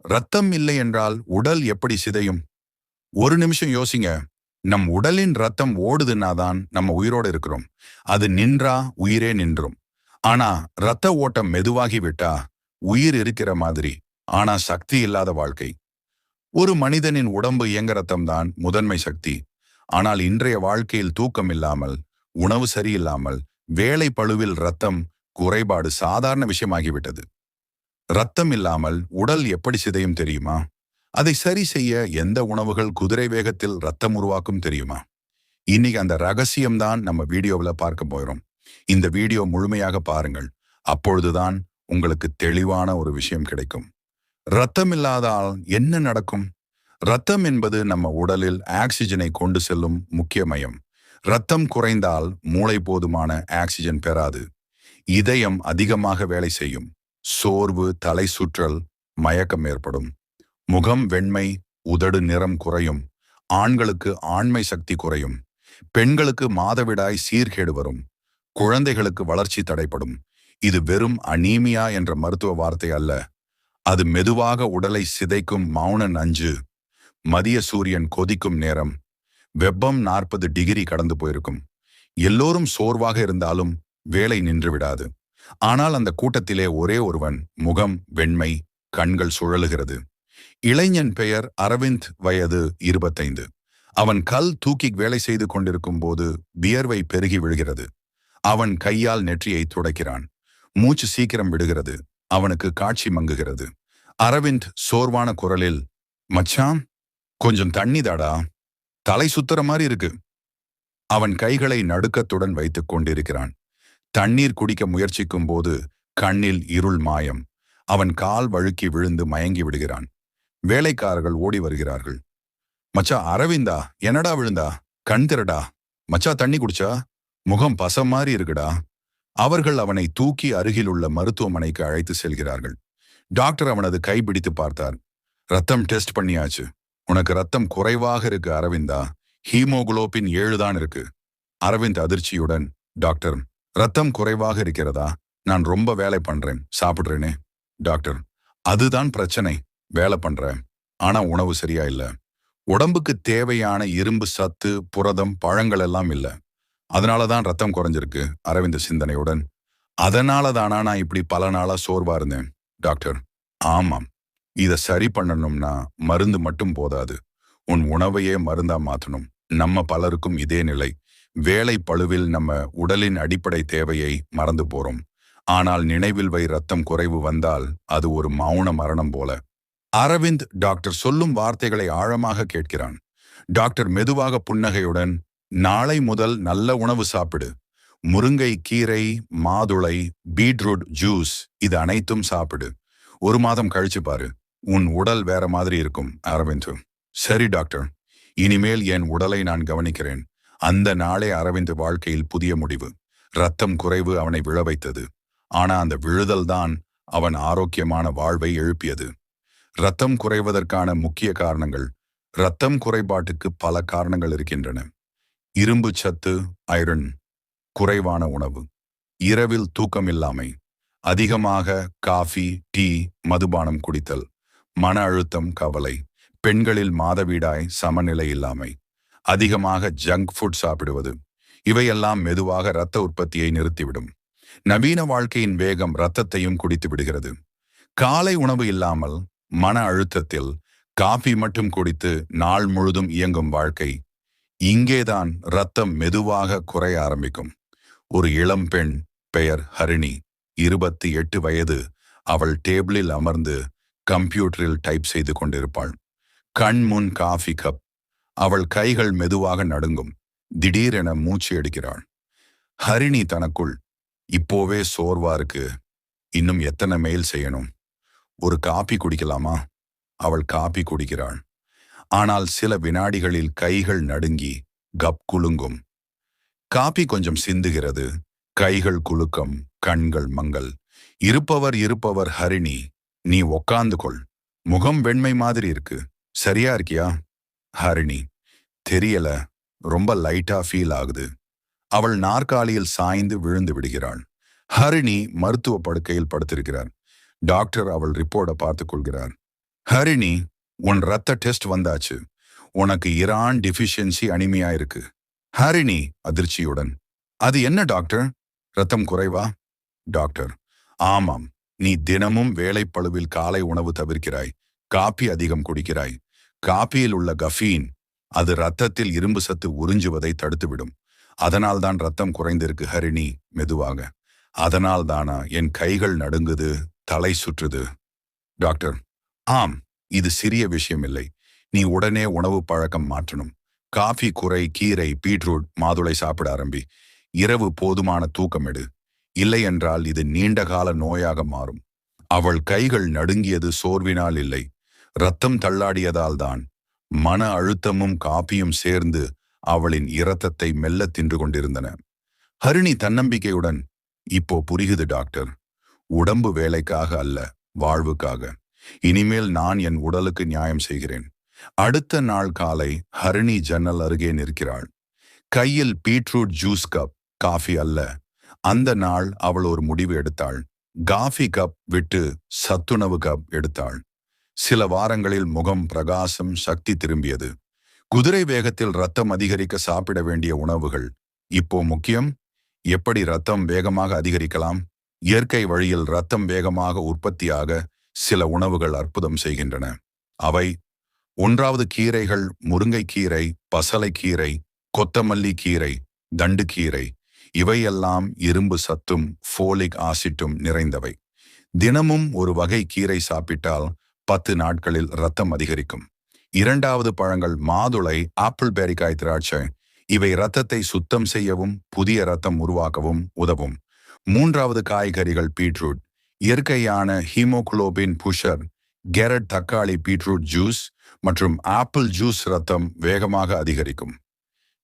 ரத்தம் இல்லை என்றால் உடல் எப்படி சிதையும்? ஒரு நிமிஷம் யோசிங்க. நம் உடலின் ரத்தம் ஓடுதுன்னா தான் நம்ம உயிரோட இருக்கிறோம். அது நின்றா உயிரே நின்றும். ஆனா ரத்த ஓட்டம் மெதுவாகி விட்டா உயிர் இருக்கிற மாதிரி, ஆனா சக்தி இல்லாத வாழ்க்கை. ஒரு மனிதனின் உடம்பு இயங்க ரத்தம் தான் முதன்மை சக்தி. ஆனால் இன்றைய வாழ்க்கையில் தூக்கம் இல்லாமல், உணவு சரியில்லாமல், வேலை பளுவில் ரத்தம் குறைபாடு சாதாரண விஷயமாகிவிட்டது. ரத்தம் இல்லாமல் உடல் எப்படி சிதையும் தெரியுமா? அதை சரி செய்ய எந்த உணவுகள் குதிரை வேகத்தில் ரத்தம் உருவாக்கும் தெரியுமா? இன்னைக்கு அந்த ரகசியம்தான் நம்ம வீடியோவில் பார்க்க போகிறோம். இந்த வீடியோ முழுமையாக பாருங்கள். அப்பொழுதுதான் உங்களுக்கு தெளிவான ஒரு விஷயம் கிடைக்கும். ரத்தம் இல்லாதால் என்ன நடக்கும்? ரத்தம் என்பது நம்ம உடலில் ஆக்சிஜனை கொண்டு செல்லும் முக்கிய மையம். ரத்தம் குறைந்தால் மூளை போதுமான ஆக்சிஜன் பெறாது. இதயம் அதிகமாக வேலை செய்யும். சோர்வு, தலை சுற்றல், மயக்கம் ஏற்படும். முகம் வெண்மை, உதடு நிறம் குறையும். ஆண்களுக்கு ஆண்மை சக்தி குறையும். பெண்களுக்கு மாதவிடாய் சீர்கேடு வரும். குழந்தைகளுக்கு வளர்ச்சி தடைப்படும். இது வெறும் அனீமியா என்ற மருத்துவ வார்த்தை அல்ல. அது மெதுவாக உடலை சிதைக்கும் மௌன நஞ்சு. மதிய சூரியன் கொதிக்கும் நேரம். வெப்பம் 40 டிகிரி கடந்து போயிருக்கும். எல்லோரும் சோர்வாக இருந்தாலும் வேலை நின்று விடாது. ஆனால் அந்த கூட்டத்திலே ஒரே ஒருவன் முகம் வெண்மை, கண்கள் சுழலுகிறது. இளைஞன் பெயர் அரவிந்த், வயது 25. அவன் கல் தூக்கி வேலை செய்து கொண்டிருக்கும் போது வியர்வை பெருகி விழுகிறது. அவன் கையால் நெற்றியை துடைக்கிறான். மூச்சு சீக்கிரம் விடுகிறது. அவனுக்கு காட்சி மங்குகிறது. அரவிந்த் சோர்வான குரலில், மச்சான், கொஞ்சம் தண்ணி தாடா, தலை சுத்துற மாதிரி இருக்கு. அவன் கைகளை நடுக்கத்துடன் வைத்துக் கொண்டிருக்கிறான். தண்ணீர் குடிக்க முயற்சிக்கும் போது கண்ணில் இருள் மாயம். அவன் கால் வழுக்கி விழுந்து மயங்கி விடுகிறான். வேலைக்காரர்கள் ஓடி வருகிறார்கள். மச்சா அரவிந்தா, என்னடா விழுந்தா? கண் திறடா. மச்சா தண்ணி குடிச்சா? முகம் பச மாதிரி இருக்குடா. அவர்கள் அவனை தூக்கி அருகில் உள்ள மருத்துவமனைக்கு அழைத்து செல்கிறார்கள். டாக்டர் அவனது கை பிடித்து பார்த்தார். ரத்தம் டெஸ்ட் பண்ணியாச்சு. உனக்கு ரத்தம் குறைவாக இருக்கு அரவிந்தா. ஹீமோகுளோபின் 7 தான் இருக்கு. அரவிந்த் அதிர்ச்சியுடன், டாக்டர், ரத்தம் குறைவாக இருக்கிறதா? நான் ரொம்ப வேலை பண்றேன், சாப்பிடுறேனே. டாக்டர், அதுதான் பிரச்சனை. வேலை பண்றேன், ஆனா உணவு சரியா இல்ல. உடம்புக்கு தேவையான இரும்பு சத்து, புரதம், பழங்கள் எல்லாம் இல்ல. அதனாலதான் ரத்தம் குறைஞ்சிருக்கு. அரவிந்த் சிந்தனையுடன், அதனால தானா நான் இப்படி பல நாளா சோர்வா இருந்தேன். டாக்டர், ஆமாம். இத சரி பண்ணணும்னா மருந்து மட்டும் போதாது. உன் உணவையே மருந்தா மாத்தணும். நம்ம பலருக்கும் இதே நிலை. வேலை பளுவில் நம்ம உடலின் அடிப்படை தேவையை மறந்து போறோம். ஆனால் நினைவில் வை, ரத்தம் குறைவு வந்தால் அது ஒரு மௌன மரணம் போல. அரவிந்த் டாக்டர் சொல்லும் வார்த்தைகளை ஆழமாக கேட்கிறான். டாக்டர் மெதுவாக புன்னகையுடன், நாளை முதல் நல்ல உணவு சாப்பிடு. முருங்கை கீரை, மாதுளை, பீட்ரூட் ஜூஸ், இது அனைத்தும் சாப்பிடு. 1 மாதம் கழிச்சு பாரு, உன் உடல் வேற மாதிரி இருக்கும். அரவிந்த், சரி டாக்டர், இனிமேல் என் உடலை நான் கவனிக்கிறேன். அந்த நாளே அரவிந்த் வாழ்க்கையில் புதிய முடிவு. ரத்தம் குறைவு அவனை விழ வைத்தது. ஆனா அந்த விழுதல் தான் அவன் ஆரோக்கியமான வாழ்வை எழுப்பியது. ரத்தம் குறைவதற்கான முக்கிய காரணங்கள். ரத்தம் குறைபாட்டுக்கு பல காரணங்கள் இருக்கின்றன. இரும்பு சத்து, ஐரன் குறைவான உணவு, இரவில் தூக்கமில்லாமை, அதிகமாக காஃபி, டீ, மதுபானம் குடித்தல், மன அழுத்தம், கவலை, பெண்களில் மாதவிடாய் சமநிலை இல்லாமை, அதிகமாக ஜங்க் ஃபுட் சாப்பிடுவது, இவையெல்லாம் மெதுவாக இரத்த உற்பத்தியை நிறுத்திவிடும். நவீன வாழ்க்கையின் வேகம் இரத்தத்தையும் குடித்து விடுகிறது. காலை உணவு இல்லாமல் மன அழுத்தத்தில் காபி மட்டும் குடித்து நாள் முழுதும் இயங்கும் வாழ்க்கை. இங்கேதான் இரத்தம் மெதுவாக குறைய ஆரம்பிக்கும். ஒரு இளம் பெண், பெயர் ஹரிணி, 28 வயது. அவள் டேபிளில் அமர்ந்து கம்ப்யூட்டரில் டைப் செய்து கொண்டிருப்பாள். கண் முன் காஃபி கப். அவள் கைகள் மெதுவாக நடுங்கும். திடீரென மூச்சு எடுக்கிறாள். ஹரிணி தனக்குள், இப்போவே சோர்வா இருக்கு, இன்னும் எத்தனை மெயில் செய்யணும், ஒரு காபி குடிக்கலாமா? அவள் காபி குடிக்கிறாள். ஆனால் சில வினாடிகளில் கைகள் நடுங்கி கப் குலுங்கும். காபி கொஞ்சம் சிந்துகிறது. கைகள் குலுக்கம், கண்கள் மங்கல். இருப்பவர் ஹரிணி, நீ உக்காந்து கொள். முகம் வெண்மை மாதிரி இருக்கு, சரியா இருக்கியா? ஹரிணி, தெரியல, ரொம்ப லைட்டா ஃபீல் ஆகுது. அவள் நாற்காலியில் சாய்ந்து விழுந்து விடுகிறாள். ஹரிணி மருத்துவ படுக்கையில் படுத்திருக்கிறார். டாக்டர் அவள் ரிப்போர்ட்டை பார்த்துக் கொள்கிறார். ஹரிணி, உன் ரத்த டெஸ்ட் வந்தாச்சு. உனக்கு இரான் டிஃபிஷியன்சி அனிமியா இருக்கு. ஹரிணி அதிர்ச்சியுடன், அது என்ன டாக்டர்? ரத்தம் குறைவா? டாக்டர், ஆமாம். நீ தினமும் வேலைப்பளுவில் காலை உணவு தவிர்க்கிறாய். காபி அதிகம் குடிக்கிறாய். காபியில் உள்ள கஃபீன் அது ரத்தத்தில் இரும்பு சத்து உறிஞ்சுவதை தடுத்துவிடும். அதனால்தான் ரத்தம் குறைந்திருக்கு ஹரிணி, மெதுவாக. அதனால் தானா என் கைகள் நடுங்குது, தலை சுற்றுது? டாக்டர், ஆம். இது சிறிய விஷயம் இல்லை. நீ உடனே உணவு பழக்கம் மாற்றணும். காஃபி குறை, கீரை, பீட்ரூட், மாதுளை சாப்பிட ஆரம்பி. இரவு போதுமான தூக்கம் எடு. இல்லை என்றால் இது நீண்டகால நோயாக மாறும். அவள் கைகள் நடுங்கியது சோர்வினால் இல்லை, ரத்தம் தள்ளாடியதால் தான். மன அழுத்தமும் காப்பியும் சேர்ந்து அவளின் இரத்தத்தை மெல்ல தின்று கொண்டிருந்தன. ஹரிணி தன்னம்பிக்கையுடன், இப்போ புரியுது டாக்டர். உடம்பு வேலைக்காக அல்ல, வாழ்வுக்காக. இனிமேல் நான் என் உடலுக்கு நியாயம் செய்கிறேன். அடுத்த நாள் காலை ஹரிணி ஜன்னல் அருகே நிற்கிறாள். கையில் பீட்ரூட் ஜூஸ் கப், காஃபி அல்ல. அந்த நாள் அவள் ஒரு முடிவு எடுத்தாள். காஃபி கப் விட்டு சத்துணவு கப் எடுத்தாள். சில வாரங்களில் முகம் பிரகாசம், சக்தி திரும்பியது. குதிரை வேகத்தில் ரத்தம் அதிகரிக்க சாப்பிட வேண்டிய உணவுகள் இப்போ முக்கியம். எப்படி ரத்தம் வேகமாக அதிகரிக்கலாம்? இயற்கை வழியில் ரத்தம் வேகமாக உற்பத்தியாக சில உணவுகள் அற்புதம் செய்கின்றன. அவை: 1வது கீரைகள், முருங்கைக்கீரை, பசலைக்கீரை, கொத்தமல்லி கீரை, தண்டுக்கீரை. இவையெல்லாம் இரும்பு சத்தும் ஃபோலிக் ஆசிட்டும் நிறைந்தவை. தினமும் ஒரு வகை கீரை சாப்பிட்டால் 10 நாட்களில் ரத்தம் அதிகரிக்கும். 2வது பழங்கள், மாதுளை, ஆப்பிள், பேரிக்காய், திராட்சை. இவை இரத்தத்தை சுத்தம் செய்யவும் புதிய இரத்தம் உருவாக்கவும் உதவும். 3வது காய்கறிகள், பீட்ரூட், இயற்கையான ஹீமோகுளோபின் புஷர். கேரட், தக்காளி, பீட்ரூட் ஜூஸ் மற்றும் ஆப்பிள் ஜூஸ் இரத்தம் வேகமாக அதிகரிக்கும்.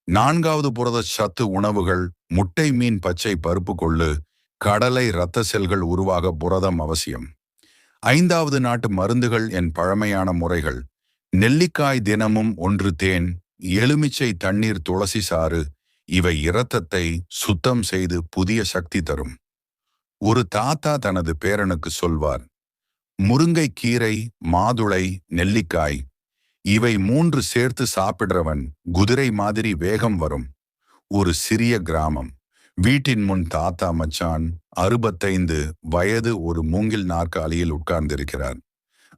4வது புரத சத்து உணவுகள், முட்டை, மீன், பச்சை பருப்பு, கொள்ளு, கடலை. இரத்த செல்கள் உருவாக புரதம் அவசியம். 5வது நாட்டு மருந்துகள், என் பழமையான முறைகள். நெல்லிக்காய் தினமும் 1 தேன், எலுமிச்சை தண்ணீர், துளசி சாறு. இவை இரத்தத்தை சுத்தம் செய்து புதிய சக்தி தரும். ஒரு தாத்தா தனது பேரனுக்கு சொல்வார், முருங்கை கீரை, மாதுளை, நெல்லிக்காய் இவை 3 சேர்த்து சாப்பிடுறவன் குதிரை மாதிரி வேகம் வரும். ஒரு சிறிய கிராமம். வீட்டின் முன் தாத்தா மச்சான் 65 வயது ஒரு மூங்கில் நாற்காலியில் உட்கார்ந்திருக்கிறார்.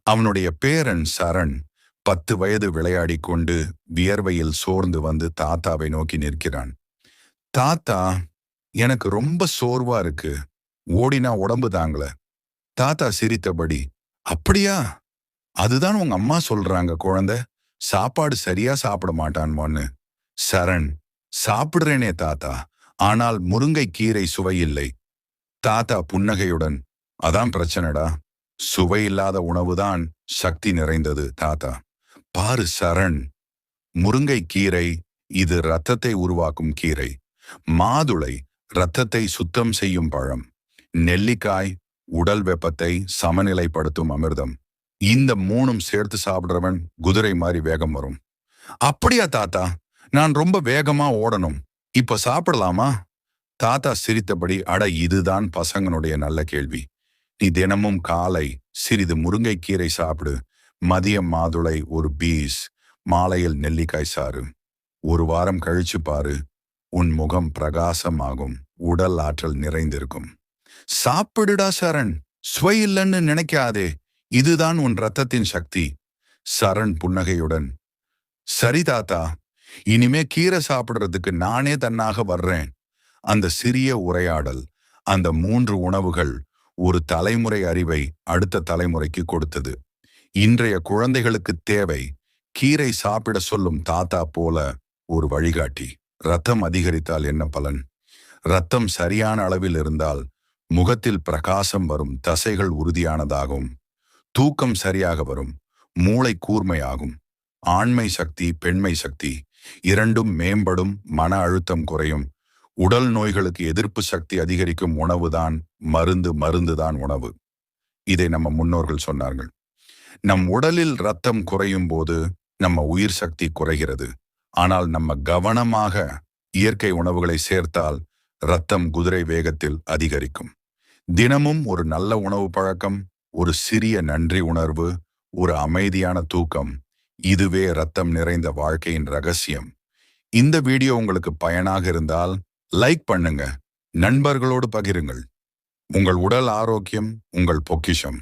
அவனுடைய பேரன் சரண் 10 வயது விளையாடி கொண்டு வியர்வையில் சோர்ந்து வந்து தாத்தாவை நோக்கி நிற்கிறான். தாத்தா, எனக்கு ரொம்ப சோர்வா இருக்கு. ஓடினா உடம்பு தாங்கல. தாத்தா சிரித்தபடி, அப்படியா? அதுதான் உங்க அம்மா சொல்றாங்க குழந்தை, சாப்பாடு சரியா சாப்பிட மாட்டான்மோன்னு. சரண், சாப்பிடுறேனே தாத்தா, ஆனால் முருங்கை கீரை சுவையில்லை. தாத்தா புன்னகையுடன், அதான் பிரச்சனைடா. சுவையில்லாத உணவுதான் சக்தி நிறைந்தது தாத்தா. பாரு சரண், முருங்கை கீரை இது இரத்தத்தை உருவாக்கும் கீரை. மாதுளை இரத்தத்தை சுத்தம் செய்யும் பழம். நெல்லிக்காய் உடல் வெப்பத்தை சமநிலைப்படுத்தும் அமிர்தம். இந்த 3ம் சேர்த்து சாப்பிடுறவன் குதிரை மாதிரி வேகம் வரும். அப்படியா தாத்தா? நான் ரொம்ப வேகமா ஓடணும். இப்ப சாப்பிடலாமா? தாத்தா சிரித்தபடி, அட இதுதான் பசங்கனுடைய நல்ல கேள்வி. நீ தினமும் காலை சிறிது முருங்கைக்கீரை சாப்பிடு, மதியம் மாதுளை, ஒரு பீஸ், மாலையில் நெல்லிக்காய் சாறு. 1 வாரம் கழிச்சு பாரு, உன் முகம் பிரகாசமாகும், உடல் ஆற்றல் நிறைந்திருக்கும். சாப்பிடுடா சரண், சுவை இல்லைன்னு நினைக்காதே. இதுதான் உன் ரத்தத்தின் சக்தி. சரண் புன்னகையுடன், சரி தாத்தா, இனிமே கீரை சாப்பிடுறதுக்கு நானே தன்னாக வர்றேன். அந்த சிறிய உரையாடல், அந்த 3 உணவுகள் ஒரு தலைமுறை அறிவை அடுத்த தலைமுறைக்கு கொடுத்தது. இன்றைய குழந்தைகளுக்கு தேவை கீரை சாப்பிட சொல்லும் தாத்தா போல ஒரு வழிகாட்டி. ரத்தம் அதிகரித்தால் என்ன பலன்? ரத்தம் சரியான அளவில் இருந்தால் முகத்தில் பிரகாசம் வரும், தசைகள் உறுதியானதாகும், தூக்கம் சரியாக வரும், மூளை கூர்மையாகும், ஆண்மை சக்தி, பெண்மை சக்தி இரண்டும் மேம்படும், மன அழுத்தம் குறையும். உடல் நோய்களுக்கு எதிர்ப்பு சக்தி அதிகரிக்கும் உணவுதான் மருந்து, மருந்துதான் உணவு. இதை நம்ம முன்னோர்கள் சொன்னார்கள். நம் உடலில் ரத்தம் குறையும் போது நம்ம உயிர் சக்தி குறைகிறது. ஆனால் நம்ம கவனமாக இயற்கை உணவுகளை சேர்த்தால் ரத்தம் குதிரை வேகத்தில் அதிகரிக்கும். தினமும் ஒரு நல்ல உணவு பழக்கம், ஒரு சிறிய நன்றி உணர்வு, ஒரு அமைதியான தூக்கம். இதுவே ரத்தம் நிறைந்த வாழ்க்கையின் ரகசியம். இந்த வீடியோ உங்களுக்கு பயனாக இருந்தால் லைக் பண்ணுங்க, நண்பர்களோடு பகிருங்கள். உங்கள் உடல் ஆரோக்கியம் உங்கள் பொக்கிஷம்.